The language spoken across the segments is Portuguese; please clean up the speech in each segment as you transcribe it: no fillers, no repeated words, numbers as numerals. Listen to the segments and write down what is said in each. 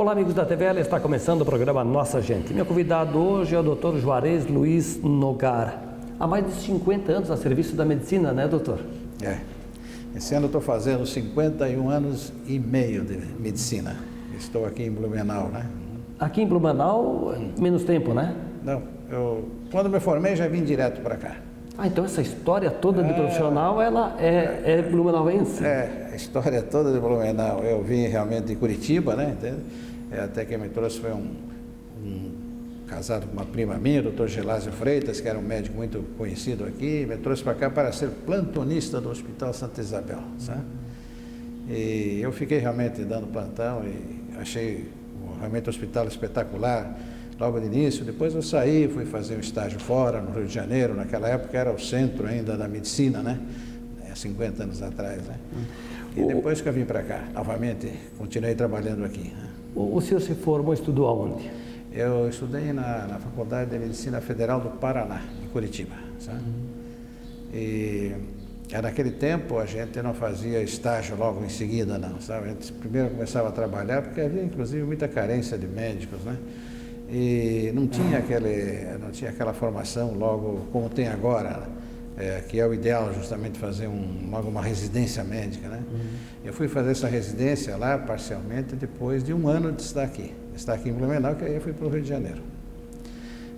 Olá, amigos da TVL, está começando o programa Nossa Gente. Meu convidado hoje é o Dr. Juarez Luiz Nogar. Há mais de 50 anos a serviço da medicina, né, doutor? Esse ano eu estou fazendo 51 anos e meio de medicina. Estou aqui em Blumenau, né? Aqui em Blumenau, menos tempo, né? Não, quando me formei já vim direto para cá. Então essa história toda de profissional, ela é blumenauense? A história toda de Blumenau. Eu vim realmente de Curitiba, né? Até quem me trouxe foi um casado com uma prima minha, o Dr. Gelásio Freitas, que era um médico muito conhecido aqui, me trouxe para cá para ser plantonista do Hospital Santa Isabel, sabe? E eu fiquei realmente dando plantão e achei realmente o hospital espetacular logo de início. Depois eu saí, fui fazer um estágio fora, no Rio de Janeiro. Naquela época era o centro ainda da medicina, né? 50 anos atrás, né? E depois que eu vim para cá, novamente, continuei trabalhando aqui. O senhor se formou, estudou aonde? Eu estudei na Faculdade de Medicina Federal do Paraná, em Curitiba, sabe? E naquele tempo a gente não fazia estágio logo em seguida, não, sabe? A gente primeiro começava a trabalhar, porque havia inclusive muita carência de médicos, né? E não tinha aquela formação logo como tem agora, que é o ideal justamente fazer logo uma residência médica, né? Eu fui fazer essa residência lá parcialmente depois de um ano de estar aqui em Blumenau, que aí eu fui para o Rio de Janeiro.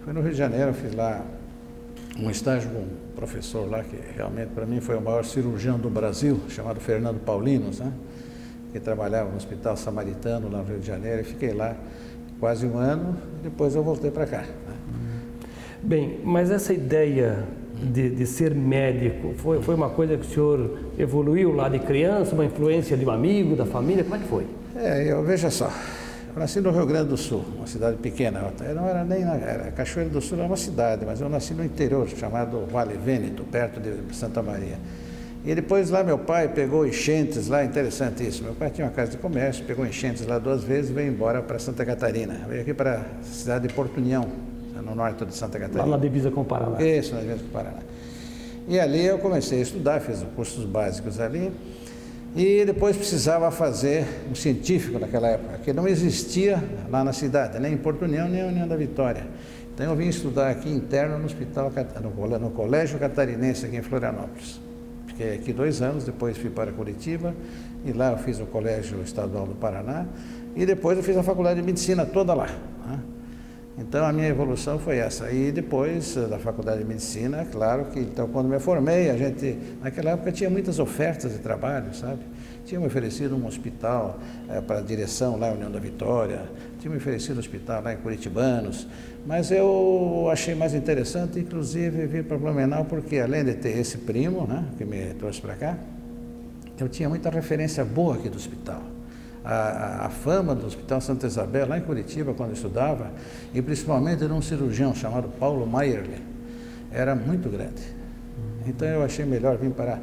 Fui no Rio de Janeiro, fiz lá um estágio com um professor lá, que realmente para mim foi o maior cirurgião do Brasil, chamado Fernando Paulino, né? Que trabalhava no Hospital Samaritano lá no Rio de Janeiro, e fiquei lá quase um ano, e depois eu voltei para cá, né? Bem, mas essa ideia de ser médico, foi uma coisa que o senhor evoluiu lá de criança, uma influência de um amigo, da família, como é que foi? Veja só, eu nasci no Rio Grande do Sul, uma cidade pequena, não era nem Cachoeira do Sul era uma cidade, mas eu nasci no interior, chamado Vale Vêneto, perto de Santa Maria. E depois lá meu pai pegou enchentes lá, interessante isso, meu pai tinha uma casa de comércio, pegou enchentes lá 2 vezes e veio embora para Santa Catarina, veio aqui para a cidade de Porto União, no norte de Santa Catarina. Lá na divisa com o Paraná. Isso, na divisa com o Paraná. E ali eu comecei a estudar, fiz os cursos básicos ali, e depois precisava fazer um científico naquela época, que não existia lá na cidade, nem em Porto União, nem em União da Vitória. Então eu vim estudar aqui interno no hospital, no Colégio Catarinense, aqui em Florianópolis. Fiquei aqui 2 anos, depois fui para Curitiba, e lá eu fiz o Colégio Estadual do Paraná, e depois eu fiz a Faculdade de Medicina toda lá, né? Então a minha evolução foi essa. E depois da Faculdade de Medicina, claro que então quando me formei, naquela época tinha muitas ofertas de trabalho, sabe? Tinha me oferecido um hospital para a direção lá em União da Vitória, tinha me oferecido um hospital lá em Curitibanos, mas eu achei mais interessante, inclusive, vir para Blumenau, porque além de ter esse primo, né, que me trouxe para cá, eu tinha muita referência boa aqui do hospital. A fama do Hospital Santa Isabel, lá em Curitiba, quando eu estudava, e principalmente de um cirurgião chamado Paulo Mayerle, era muito grande. Então eu achei melhor vir para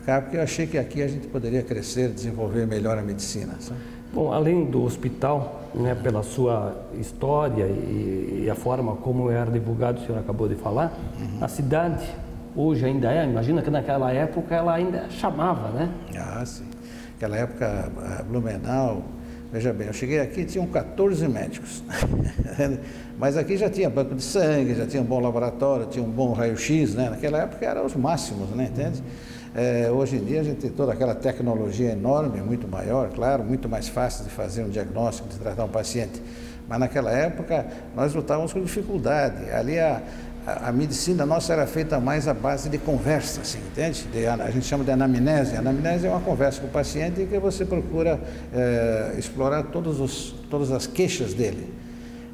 cá, porque eu achei que aqui a gente poderia crescer, desenvolver melhor a medicina, sabe? Bom, além do hospital, né, pela sua história e a forma como era divulgado, o senhor acabou de falar, a cidade hoje ainda imagina que naquela época ela ainda chamava, né? Ah, sim. Naquela época, Blumenau, veja bem, eu cheguei aqui e tinham 14 médicos, mas aqui já tinha banco de sangue, já tinha um bom laboratório, tinha um bom raio-x, né? Naquela época eram os máximos, né? Entende? Hoje em dia a gente tem toda aquela tecnologia enorme, muito maior, claro, muito mais fácil de fazer um diagnóstico, de tratar um paciente, mas naquela época nós lutávamos com dificuldade. Ali a medicina nossa era feita mais à base de conversa, assim, entende? A gente chama de anamnese. A anamnese é uma conversa com o paciente em que você procura explorar todas as queixas dele.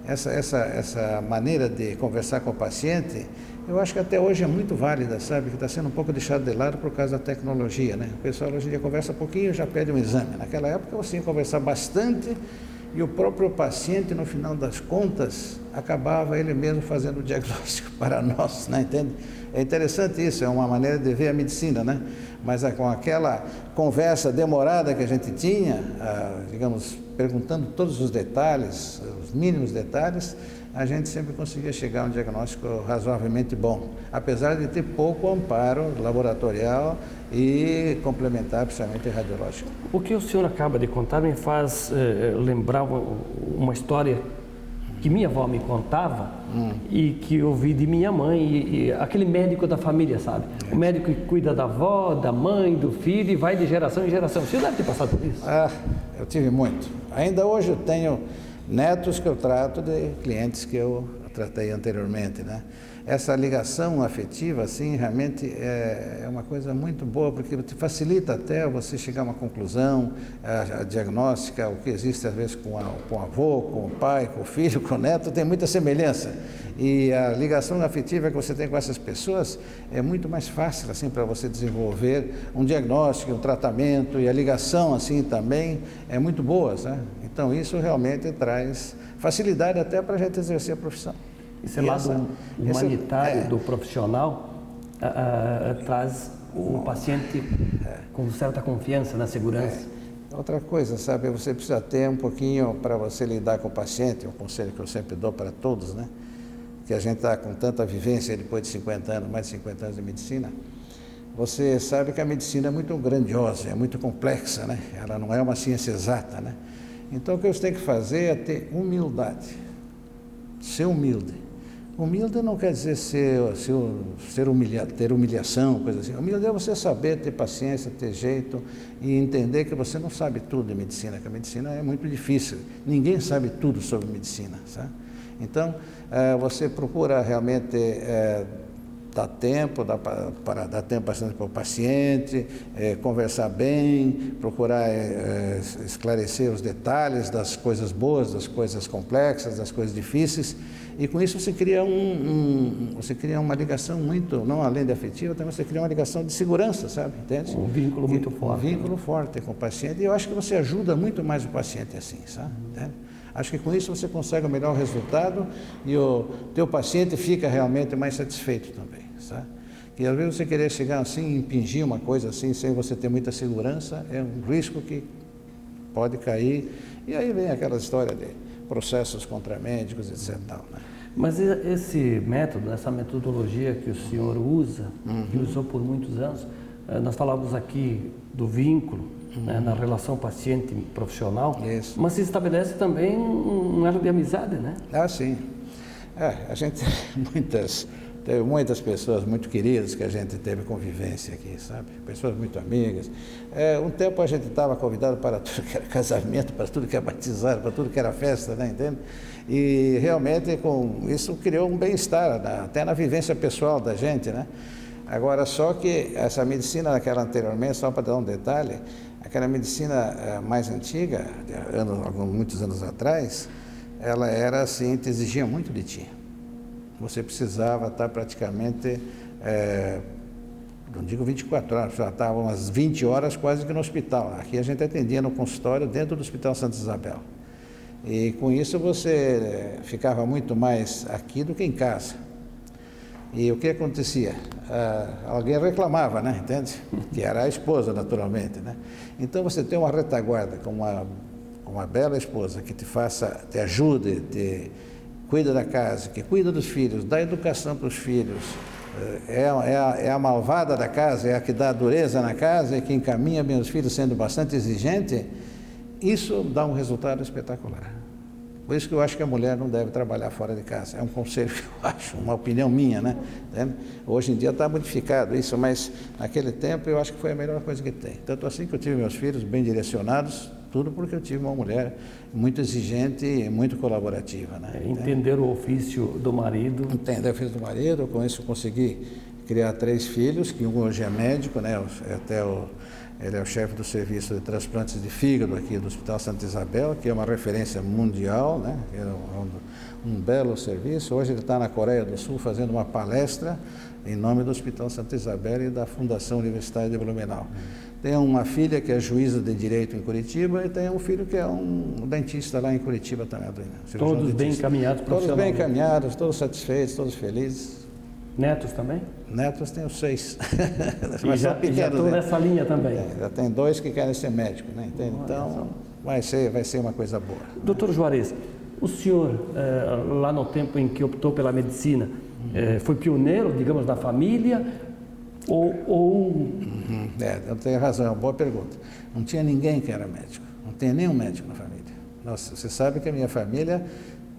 Essa maneira de conversar com o paciente, eu acho que até hoje é muito válida, sabe? Que está sendo um pouco deixado de lado por causa da tecnologia, né? O pessoal hoje em dia conversa pouquinho e já pede um exame. Naquela época você ia conversar bastante e o próprio paciente, no final das contas, acabava ele mesmo fazendo o diagnóstico para nós, né? Entende? É interessante isso, é uma maneira de ver a medicina, né? Mas com aquela conversa demorada que a gente tinha, digamos, perguntando todos os detalhes, os mínimos detalhes, a gente sempre conseguia chegar a um diagnóstico razoavelmente bom, apesar de ter pouco amparo laboratorial e complementar, principalmente radiológico. O que o senhor acaba de contar me faz lembrar uma história que minha avó me contava e que eu vi de minha mãe, e aquele médico da família, sabe? O médico que cuida da avó, da mãe, do filho e vai de geração em geração. O senhor deve ter passado por isso? Ah, eu tive muito. Ainda hoje eu tenho netos que eu trato de clientes que eu tratei anteriormente, né? Essa ligação afetiva, assim, realmente é uma coisa muito boa, porque te facilita até você chegar a uma conclusão, a diagnóstica, o que existe às vezes com o avô, com o pai, com o filho, com o neto, tem muita semelhança. E a ligação afetiva que você tem com essas pessoas é muito mais fácil, assim, para você desenvolver um diagnóstico, um tratamento, e a ligação, assim, também é muito boa, sabe? Então, isso realmente traz facilidade até para a gente exercer a profissão. Esse lado humanitário do profissional traz o paciente com certa confiança na segurança. Outra coisa, sabe, você precisa ter um pouquinho para você lidar com o paciente, um conselho que eu sempre dou para todos, né? Que a gente está com tanta vivência depois de 50 anos, mais de 50 anos de medicina. Você sabe que a medicina é muito grandiosa, é muito complexa, né? Ela não é uma ciência exata, né? Então, o que você tem que fazer é ter humildade, ser humilde. Humilde não quer dizer ser humilhado, ter humilhação, coisa assim. Humilde é você saber ter paciência, ter jeito e entender que você não sabe tudo de medicina, que a medicina é muito difícil. Ninguém sabe tudo sobre medicina, sabe? Então, você procura realmente dar tempo, dar tempo bastante para o paciente, conversar bem, procurar esclarecer os detalhes das coisas boas, das coisas complexas, das coisas difíceis. E com isso você cria uma ligação muito, não além de afetiva, também você cria uma ligação de segurança, sabe? Entende? Um vínculo muito forte. Um vínculo forte com o paciente. E eu acho que você ajuda muito mais o paciente assim, sabe? Entende? Acho que com isso você consegue o melhor resultado e o teu paciente fica realmente mais satisfeito também, sabe? E às vezes você querer chegar assim, impingir uma coisa assim, sem você ter muita segurança, é um risco que pode cair. E aí vem aquela história de processos contra médicos, etc. Né? Mas esse método, essa metodologia que o senhor usa, que usou por muitos anos, nós falamos aqui do vínculo, né, na relação paciente-profissional, mas se estabelece também um elo de amizade, né? Ah, sim. A gente teve muitas pessoas muito queridas que a gente teve convivência aqui, sabe? Pessoas muito amigas. Um tempo a gente estava convidado para tudo que era casamento, para tudo que era batizado, para tudo que era festa, né? Entende? E realmente isso criou um bem-estar, até na vivência pessoal da gente, né? Agora, só que essa medicina naquela anteriormente, só para dar um detalhe, aquela medicina mais antiga, muitos anos atrás, ela era assim, te exigia muito de ti. Você precisava estar praticamente, não digo 24 horas, já estava umas 20 horas quase que no hospital. Aqui a gente atendia no consultório dentro do Hospital Santa Isabel. E com isso você ficava muito mais aqui do que em casa. E o que acontecia? Alguém reclamava, né? Entende? Que era a esposa, naturalmente, né? Então você tem uma retaguarda com uma bela esposa que te ajude, cuida da casa, que cuida dos filhos, dá educação para os filhos, é a malvada da casa, é a que dá dureza na casa, é que encaminha bem os filhos sendo bastante exigente, isso dá um resultado espetacular. Por isso que eu acho que a mulher não deve trabalhar fora de casa. É um conselho que eu acho, uma opinião minha, né? Hoje em dia está modificado isso, mas naquele tempo eu acho que foi a melhor coisa que tem. Tanto assim que eu tive meus filhos bem direcionados, tudo porque eu tive uma mulher muito exigente e muito colaborativa, né? Entender o ofício do marido. Entender o ofício do marido, com isso eu consegui criar 3 filhos, que um hoje é médico, né? Ele é o chefe do serviço de transplantes de fígado aqui do Hospital Santa Isabel, que é uma referência mundial, né? É um belo serviço. Hoje ele está na Coreia do Sul fazendo uma palestra em nome do Hospital Santa Isabel e da Fundação Universitária de Blumenau. Tem uma filha que é juíza de direito em Curitiba e tem um filho que é um dentista lá em Curitiba também. Todos bem encaminhados profissionalmente. Todos bem encaminhados, todos satisfeitos, todos felizes. Netos também? Netos tenho 6. Mas já estou nessa linha também. Já tem 2 que querem ser médicos, né? Então vai ser uma coisa boa. Doutor Juarez, O senhor, lá no tempo em que optou pela medicina, foi pioneiro, digamos, na família? Eu tenho razão, é uma boa pergunta. Não tinha ninguém que era médico, não tinha nenhum médico na família. Nossa, você sabe que a minha família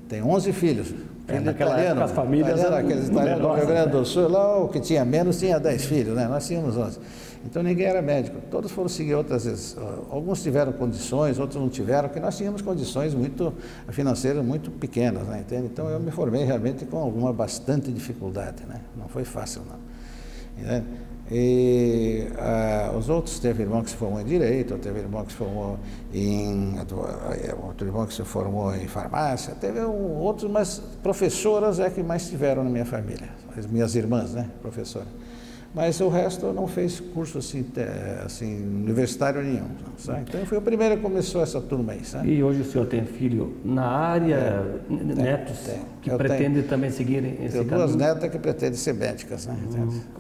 tem 11 filhos. Naquela época as famílias aqueles italianos do Rio Grande do Sul, lá o que tinha menos tinha 10 filhos, né? Nós tínhamos 11. Então ninguém era médico, todos foram seguir outras vezes. Alguns tiveram condições, outros não tiveram, porque nós tínhamos condições financeiras muito pequenas, né? Entende? Então eu me formei realmente com bastante dificuldade, né? Não foi fácil, não. Entende? E os outros, teve irmão que se formou em Direito, teve irmão que se formou outro irmão que se formou em farmácia, teve outros, mas professoras é que mais tiveram na minha família, as minhas irmãs, né, professora. Mas o resto não fez curso assim universitário nenhum, sabe? Então eu fui o primeiro que começou essa turma aí, sabe? E hoje o senhor tem filho na área, netos que pretendem também seguir esse caminho? Tenho duas netas que pretendem ser médicas, né?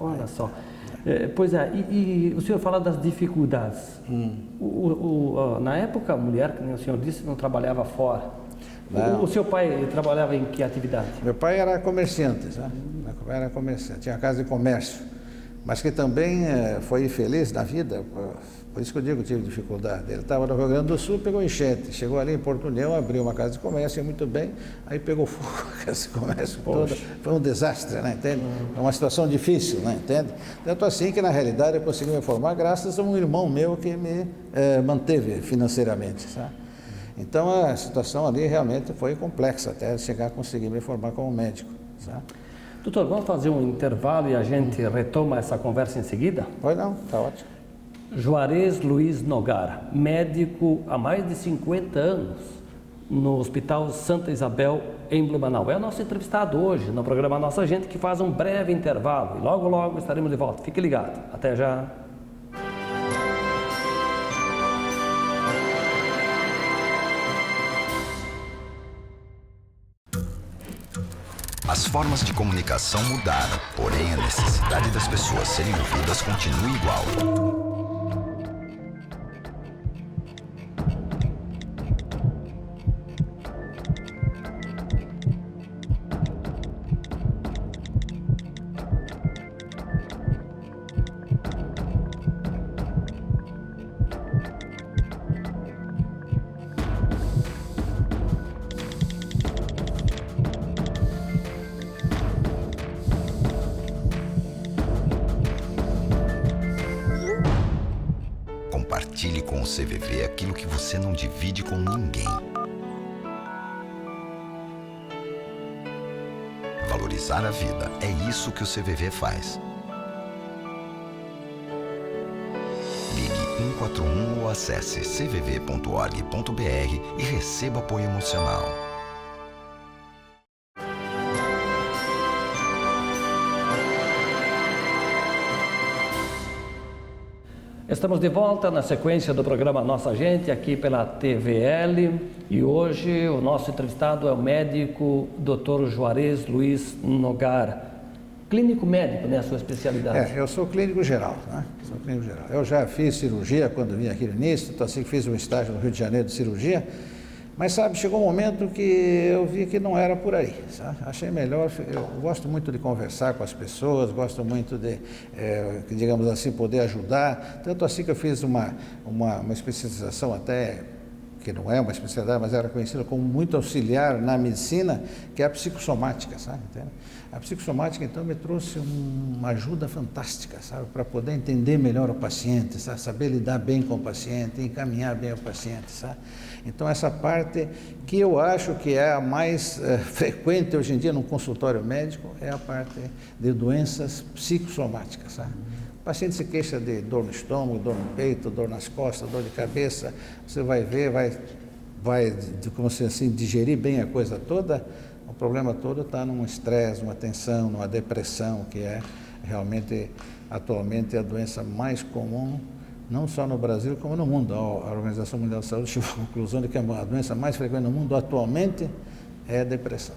Olha só. Pois é, e o senhor fala das dificuldades. Na época, a mulher, como o senhor disse, não trabalhava fora. O seu pai trabalhava em que atividade? Meu pai era comerciante, sabe? Era comerciante, tinha casa de comércio, mas que também foi infeliz na vida, por isso que eu digo que tive dificuldade. Ele estava no Rio Grande do Sul, pegou enchente, chegou ali em Porto União, abriu uma casa de comércio, ia muito bem, aí pegou fogo a casa de comércio toda, foi um desastre, né, entende? É uma situação difícil, né, entende? Tanto assim que na realidade eu consegui me formar graças a um irmão meu que me manteve financeiramente, sabe? Então a situação ali realmente foi complexa até chegar a conseguir me formar como médico, sabe? Doutor, vamos fazer um intervalo e a gente retoma essa conversa em seguida? Pois não, está ótimo. Juarez Luiz Nogar, médico há mais de 50 anos no Hospital Santa Isabel, em Blumenau. É o nosso entrevistado hoje no programa Nossa Gente, que faz um breve intervalo. E logo, logo estaremos de volta. Fique ligado. Até já. As formas de comunicação mudaram, porém a necessidade das pessoas serem ouvidas continua igual. Compartilhe com o CVV aquilo que você não divide com ninguém. Valorizar a vida, é isso que o CVV faz. Ligue 141 ou acesse cvv.org.br e receba apoio emocional. Estamos de volta na sequência do programa Nossa Gente, aqui pela TVL, e hoje o nosso entrevistado é o médico Dr. Juarez Luiz Nogar, clínico médico, né, a sua especialidade? Eu sou clínico geral, né? Sou clínico geral. Eu já fiz cirurgia quando vim aqui no início, então assim que fiz um estágio no Rio de Janeiro de cirurgia, mas sabe, chegou um momento que eu vi que não era por aí, sabe? Achei melhor, eu gosto muito de conversar com as pessoas, gosto muito de, digamos assim, poder ajudar, tanto assim que eu fiz uma especialização até, que não é uma especialidade, mas era conhecida como muito auxiliar na medicina, que é a psicossomática, sabe? Entende? A psicossomática, então, me trouxe uma ajuda fantástica, sabe? Para poder entender melhor o paciente, sabe? Saber lidar bem com o paciente, encaminhar bem o paciente, sabe? Então, essa parte que eu acho que é a mais frequente hoje em dia no consultório médico é a parte de doenças psicossomáticas, sabe? O paciente se queixa de dor no estômago, dor no peito, dor nas costas, dor de cabeça, você vai ver, vai como se assim, digerir bem a coisa toda, o problema todo está num estresse, numa tensão, numa depressão, que é realmente, atualmente, a doença mais comum, não só no Brasil, como no mundo. A Organização Mundial de Saúde chegou à conclusão de que a doença mais frequente no mundo atualmente é a depressão.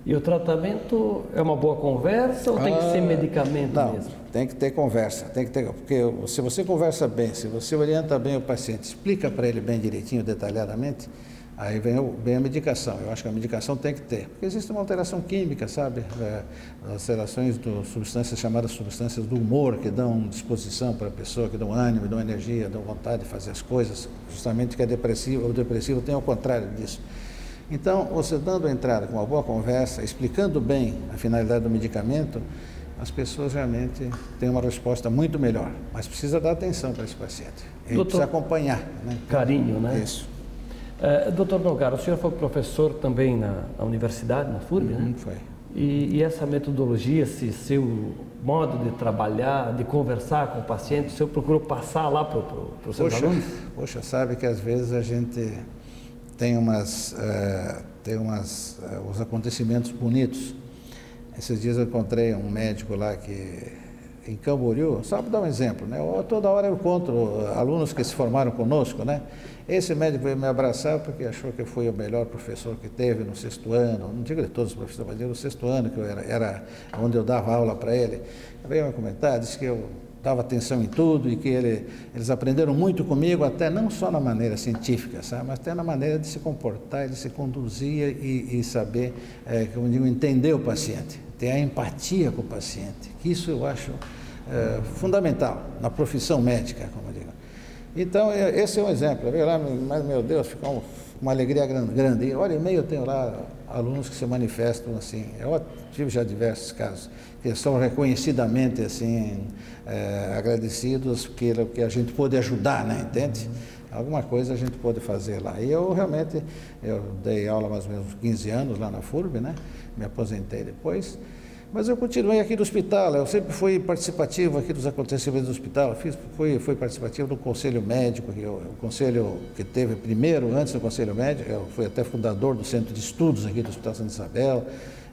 E o tratamento é uma boa conversa ou tem que ser medicamento mesmo? Tem que ter conversa, porque se você conversa bem, se você orienta bem o paciente, explica para ele bem direitinho, detalhadamente, Aí vem a medicação. Eu acho que a medicação tem que ter, porque existe uma alteração química, sabe? Alterações de substâncias chamadas substâncias do humor, que dão disposição para a pessoa, que dão ânimo, dão energia, dão vontade de fazer as coisas, justamente que o depressivo tem ao contrário disso. Então, você dando a entrada com uma boa conversa, explicando bem a finalidade do medicamento, as pessoas realmente têm uma resposta muito melhor. Mas precisa dar atenção para esse paciente. Ele precisa acompanhar, né? Carinho, né? Isso. Doutor Nogara, o senhor foi professor também na universidade, na FURB, né? Foi. E essa metodologia, esse seu modo de trabalhar, de conversar com o paciente, o senhor procurou passar lá para os seus alunos? Poxa, sabe que às vezes a gente tem os acontecimentos bonitos. Esses dias eu encontrei um médico lá em Camboriú, só para dar um exemplo, né? Toda hora eu encontro alunos que se formaram conosco, né? Esse médico veio me abraçar porque achou que eu fui o melhor professor que teve no 6º ano, não digo de todos os professores, mas no 6º ano, que eu era onde eu dava aula para ele. Ele veio me comentar, disse que eu dava atenção em tudo e que eles aprenderam muito comigo, até não só na maneira científica, sabe? Mas até na maneira de se comportar, de se conduzir e saber, como digo, entender o paciente, ter a empatia com o paciente, que isso eu acho fundamental na profissão médica, como eu digo. Então, esse é um exemplo. Veio lá, mas, meu Deus, ficou uma alegria grande. E olha, e meio eu tenho lá alunos que se manifestam assim. Eu tive já diversos casos, que são reconhecidamente assim, agradecidos porque a gente pôde ajudar, né? Entende? Alguma coisa a gente pôde fazer lá. E eu realmente, dei aula mais ou menos 15 anos lá na FURB, né? Me aposentei depois. Mas eu continuei aqui no hospital, eu sempre fui participativo aqui dos acontecimentos do hospital, fui participativo do conselho médico, o conselho que teve primeiro, antes do conselho médico, eu fui até fundador do centro de estudos aqui do Hospital Santa Isabel,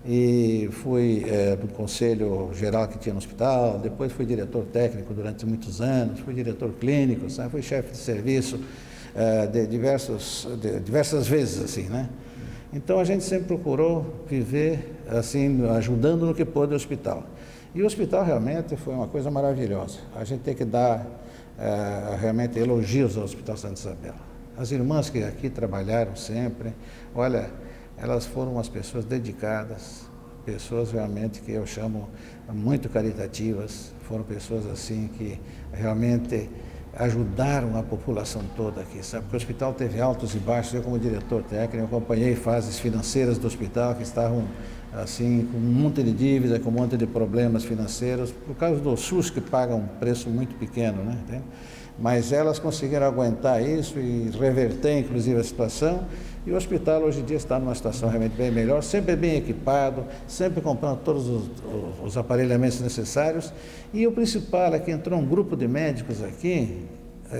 e fui do conselho geral que tinha no hospital, depois fui diretor técnico durante muitos anos, fui diretor clínico, sabe? Fui chefe de serviço diversas vezes, assim, né? Então, a gente sempre procurou viver, assim, ajudando no que pôde o hospital. E o hospital realmente foi uma coisa maravilhosa. A gente tem que dar realmente elogios ao Hospital Santa Isabel. As irmãs que aqui trabalharam sempre, olha, elas foram umas pessoas dedicadas, pessoas realmente que eu chamo muito caritativas, foram pessoas assim que realmente ajudaram a população toda aqui, sabe? Porque o hospital teve altos e baixos. Eu, como diretor técnico, acompanhei fases financeiras do hospital que estavam assim com um monte de dívida, com um monte de problemas financeiros, por causa do SUS, que paga um preço muito pequeno, né? Entende? Mas elas conseguiram aguentar isso e reverter, inclusive, a situação. E o hospital hoje em dia está numa situação realmente bem melhor, sempre bem equipado, sempre comprando todos os aparelhamentos necessários. E o principal é que entrou um grupo de médicos aqui.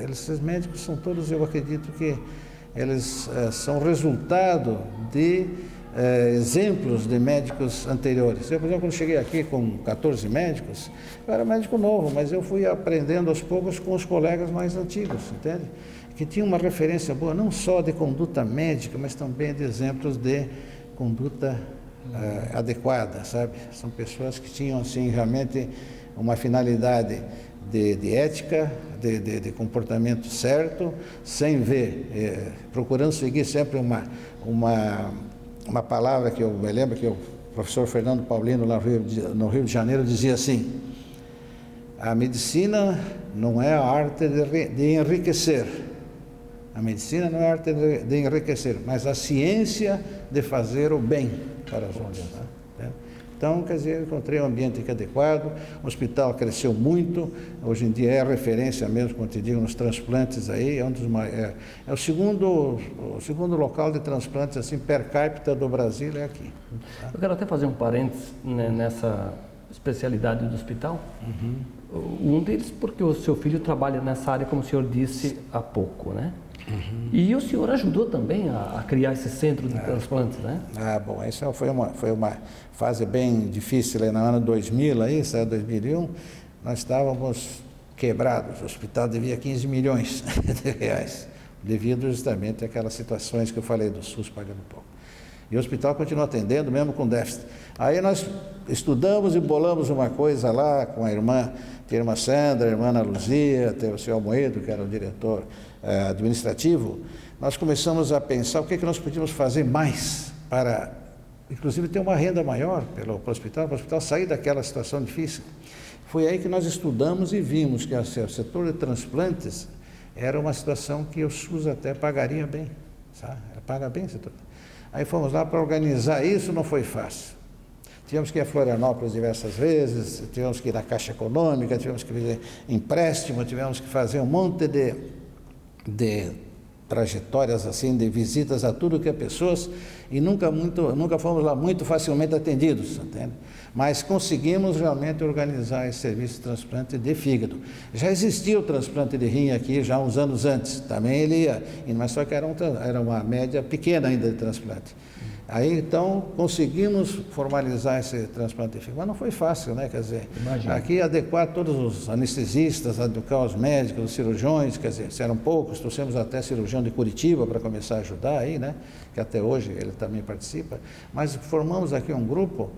Esses médicos são todos, eu acredito que eles são resultado de exemplos de médicos anteriores. Eu, por exemplo, quando cheguei aqui com 14 médicos, eu era médico novo, mas eu fui aprendendo aos poucos com os colegas mais antigos, entende? Que tinham uma referência boa, não só de conduta médica, mas também de exemplos de conduta adequada, sabe? São pessoas que tinham, assim, realmente uma finalidade de ética, de comportamento certo, sem ver, procurando seguir sempre uma palavra que eu me lembro que o professor Fernando Paulino, lá no Rio de Janeiro, dizia assim: a medicina não é a arte de enriquecer. A medicina não é a arte de enriquecer, mas a ciência de fazer o bem para os outros. Né? Então, quer dizer, eu encontrei um ambiente adequado, o hospital cresceu muito, hoje em dia é referência mesmo, como te digo, nos transplantes aí, é o segundo local de transplantes assim, per capita do Brasil, é aqui. Tá? Eu quero até fazer um parênteses, né, nessa especialidade do hospital. Um deles porque o seu filho trabalha nessa área, como o senhor disse há pouco, né? E o senhor ajudou também a criar esse centro de transplantes, né? Bom, isso foi uma fase bem difícil, aí no ano 2000, aí, 2001, nós estávamos quebrados, o hospital devia 15 milhões de reais, devido justamente àquelas situações que eu falei do SUS pagando pouco. E o hospital continua atendendo, mesmo com déficit. Aí nós estudamos e bolamos uma coisa lá com a irmã, tinha a irmã Sandra, a irmã Ana Luzia, tem o senhor Almoedo, que era o diretor administrativo. Nós começamos a pensar o que nós podíamos fazer mais para, inclusive, ter uma renda maior para o hospital sair daquela situação difícil. Foi aí que nós estudamos e vimos que o setor de transplantes era uma situação que o SUS até pagaria bem, sabe? Paga bem o setor. Aí fomos lá para organizar isso, não foi fácil. Tivemos que ir a Florianópolis diversas vezes, tivemos que ir na Caixa Econômica, tivemos que fazer empréstimo, tivemos que fazer um monte de trajetórias assim, de visitas a tudo que é pessoas, e nunca fomos lá muito facilmente atendidos, entende? Mas conseguimos realmente organizar esse serviço de transplante de fígado. Já existia o transplante de rim aqui já uns anos antes, também ele ia, mas só que era uma média pequena ainda de transplante. Aí, então, conseguimos formalizar esse transplante de fígado, mas não foi fácil, né? Quer dizer, imagina. Aqui adequar todos os anestesistas, adequar os médicos, os cirurgiões, quer dizer, se eram poucos, trouxemos até cirurgião de Curitiba para começar a ajudar aí, né? Que até hoje ele também participa, mas formamos aqui um grupo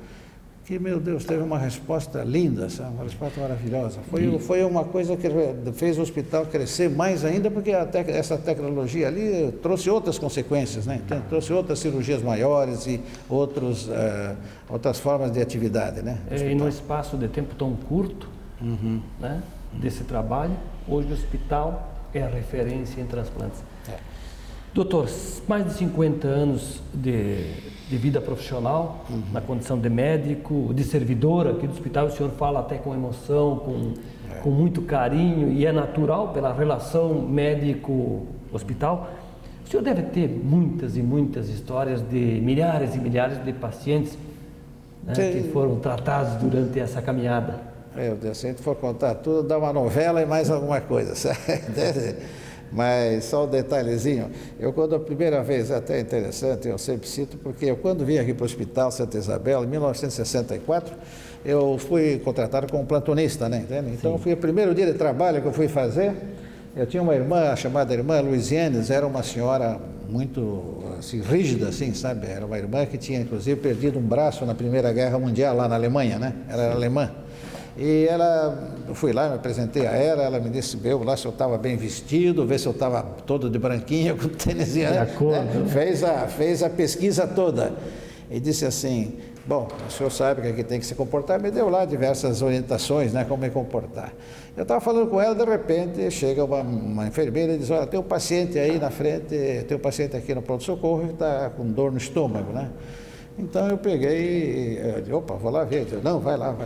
que, meu Deus, teve uma resposta linda, sabe? Uma resposta maravilhosa. Foi uma coisa que fez o hospital crescer mais ainda, porque essa tecnologia ali trouxe outras consequências, né? Então, trouxe outras cirurgias maiores e outras formas de atividade, né? E no espaço de tempo tão curto, né, desse trabalho, hoje o hospital é a referência em transplantes. Doutor, mais de 50 anos de vida profissional, na condição de médico, de servidor aqui do hospital, o senhor fala até com emoção, com muito carinho, e é natural pela relação médico-hospital. O senhor deve ter muitas e muitas histórias de milhares e milhares de pacientes, né, que foram tratados durante essa caminhada. Meu Deus, se a gente for contar tudo, dá uma novela e mais alguma coisa, certo? Mas só um detalhezinho, quando a primeira vez, é até interessante, eu sempre cito, porque eu quando vim aqui para o Hospital Santa Isabel, em 1964, eu fui contratado como plantonista, né? Entende? Então, foi o primeiro dia de trabalho que eu fui fazer. Eu tinha uma irmã, chamada irmã Luizianes, era uma senhora muito assim, rígida, assim, sabe? Era uma irmã que tinha, inclusive, perdido um braço na Primeira Guerra Mundial, lá na Alemanha, né? Ela era alemã. E eu fui lá, me apresentei a ela me disse, viu lá se eu estava bem vestido, ver se eu estava todo de branquinho, com tênisinha, né? Fez a pesquisa toda. E disse assim, bom, o senhor sabe que aqui tem que se comportar, me deu lá diversas orientações, né, como me comportar. Eu estava falando com ela, de repente, chega uma enfermeira e diz, olha, tem um paciente aí na frente, tem um paciente aqui no pronto-socorro que está com dor no estômago, né? Então eu peguei e disse, opa, vou lá ver. Eu disse, não, vai lá.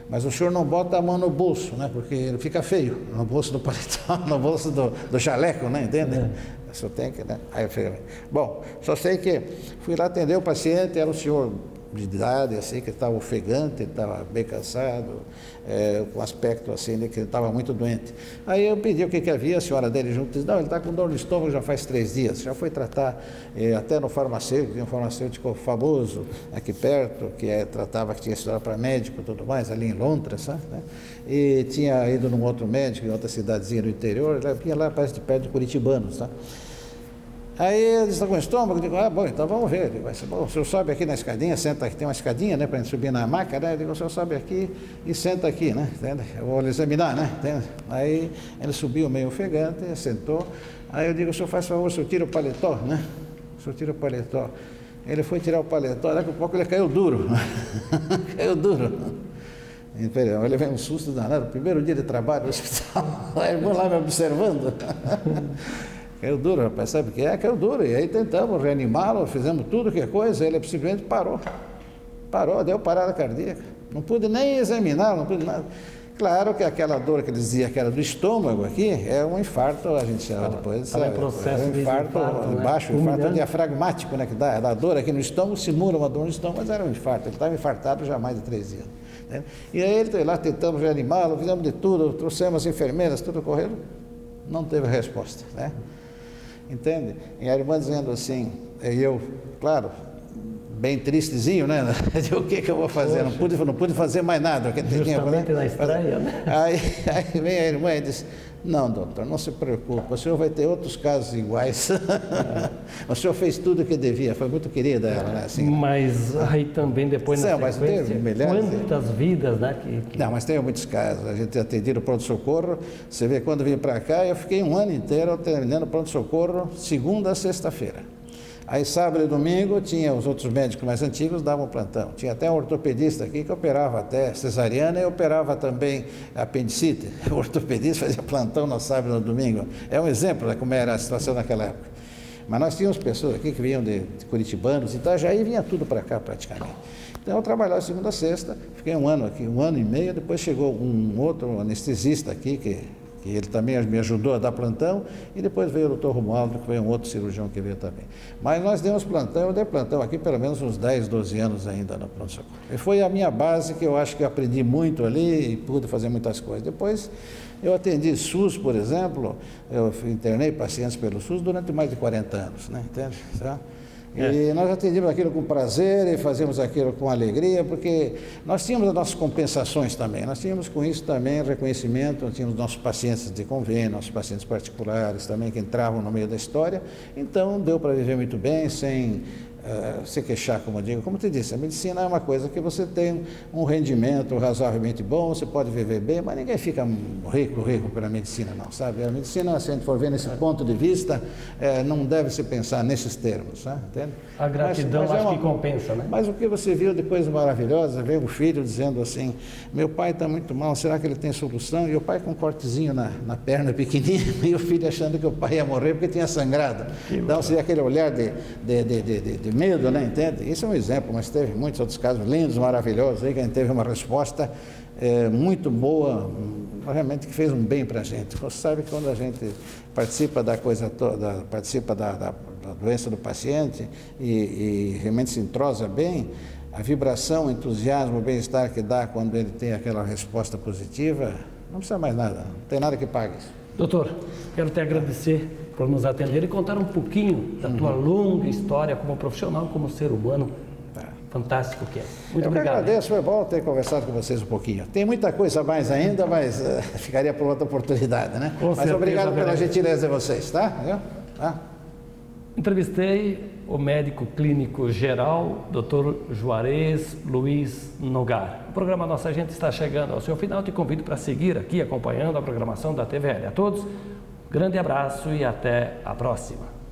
Mas o senhor não bota a mão no bolso, né? Porque ele fica feio, no bolso do paletó, no bolso do jaleco, né? Entende? O senhor tem que, né? Aí eu falei, bom, só sei que fui lá atender o paciente, era um senhor de idade, assim, que estava ofegante, estava bem cansado, com aspecto assim, de que ele estava muito doente. Aí eu pedi o que havia, a senhora dele junto disse, não, ele está com dor no estômago já faz 3 dias, já foi tratar até no farmacêutico, tinha um farmacêutico famoso aqui perto, que tratava, que tinha estudado para médico e tudo mais, ali em Londres, sabe? Né? E tinha ido num outro médico, em outra cidadezinha do interior, ele vinha lá, parece de perto de Curitibanos, tá? Aí ele está com o estômago, eu digo, bom, então vamos ver. Eu digo, bom, o senhor sobe aqui na escadinha, senta aqui, tem uma escadinha, né, para gente subir na maca, né? Eu digo, o senhor sobe aqui e senta aqui, né? Entende? Eu vou lhe examinar, né? Entende? Aí ele subiu meio ofegante, sentou. Aí eu digo, o senhor faz favor, o senhor tira o paletó, né? O senhor tira o paletó. Ele foi tirar o paletó, daqui a pouco ele caiu duro. Caiu duro. Ele veio um susto danado, primeiro dia de trabalho no hospital, a irmã lá me observando. Caiu duro, rapaz, sabe o que é? Caiu duro. E aí tentamos reanimá-lo, fizemos tudo que é coisa, ele simplesmente parou. Deu parada cardíaca. Não pude nem examinar, não pude nada. Claro que aquela dor que ele dizia que era do estômago aqui, é um infarto, a gente chama depois. Sabe, processo um infarto baixo, né? Infarto diafragmático, né? Que dá dor aqui no estômago, simula uma dor no estômago, mas era um infarto. Ele estava infartado já há mais de 3 dias. Né? E aí ele lá, tentamos reanimá-lo, fizemos de tudo, trouxemos as enfermeiras, tudo correndo, não teve resposta, né? Entende? E a irmã dizendo assim, eu, claro, bem tristezinho, né? O que eu vou fazer? Não pude fazer mais nada. Justamente na estreia, né? Aí vem a irmã e diz, Não, doutor, não se preocupe, o senhor vai ter outros casos iguais. O senhor fez tudo o que devia, foi muito querida ela, né? Assim, mas aí também depois na mas sequência, teve milhares, quantas vidas, né? Não, mas tem muitos casos, a gente atendia no pronto-socorro, você vê, quando vim para cá, eu fiquei um ano inteiro atendendo pronto-socorro, segunda a sexta-feira. Aí sábado e domingo tinha os outros médicos mais antigos, davam plantão. Tinha até um ortopedista aqui que operava até cesariana e operava também apendicite. O ortopedista fazia plantão no sábado e no domingo. É um exemplo de como era a situação naquela época. Mas nós tínhamos pessoas aqui que vinham de Curitibanos, Itajaí, vinha tudo para cá praticamente. Então eu trabalhava segunda a sexta, fiquei um ano aqui, 1 ano e meio, depois chegou um outro anestesista aqui que ele também me ajudou a dar plantão, e depois veio o doutor Romualdo, que foi um outro cirurgião que veio também. Mas nós demos plantão, eu dei plantão aqui pelo menos uns 10, 12 anos ainda no pronto-socorro. E foi a minha base, que eu acho que eu aprendi muito ali e pude fazer muitas coisas. Depois eu atendi SUS, por exemplo, eu internei pacientes pelo SUS durante mais de 40 anos, né? Entende? Tá? E nós atendíamos aquilo com prazer e fazíamos aquilo com alegria, porque nós tínhamos as nossas compensações também, nós tínhamos com isso também reconhecimento, nós tínhamos nossos pacientes de convênio, nossos pacientes particulares também que entravam no meio da história, então deu para viver muito bem, sem se queixar, como eu digo. Como te disse, a medicina é uma coisa que você tem um rendimento razoavelmente bom, você pode viver bem, mas ninguém fica rico pela medicina, não, sabe? A medicina, se a gente for ver nesse ponto de vista, não deve se pensar nesses termos, sabe? Entende? A gratidão acho que compensa, né? Mas o que você viu de coisa maravilhosa, veio um filho dizendo assim, meu pai está muito mal, será que ele tem solução? E o pai com um cortezinho na perna pequenininha, e o filho achando que o pai ia morrer porque tinha sangrado. Então, seria aquele olhar de medo, né? Entende? Isso é um exemplo, mas teve muitos outros casos lindos, maravilhosos, aí que a gente teve uma resposta muito boa, realmente que fez um bem para a gente. Você sabe que quando a gente participa da coisa toda, participa da doença do paciente e realmente se entrosa bem, a vibração, o entusiasmo, o bem-estar que dá quando ele tem aquela resposta positiva, não precisa mais nada, não tem nada que pague isso. Doutor, quero te agradecer por nos atender e contar um pouquinho da tua longa história como profissional, como ser humano. Fantástico que é. Muito obrigado. Eu agradeço, foi bom ter conversado com vocês um pouquinho. Tem muita coisa a mais ainda, mas ficaria por outra oportunidade, né? Com certeza, obrigado pela gentileza de vocês, tá? Entrevistei o médico clínico geral, Dr. Juarez Luiz Nogar. O programa Nossa Gente está chegando ao seu final. Te convido para seguir aqui acompanhando a programação da TVL. A todos, grande abraço e até a próxima.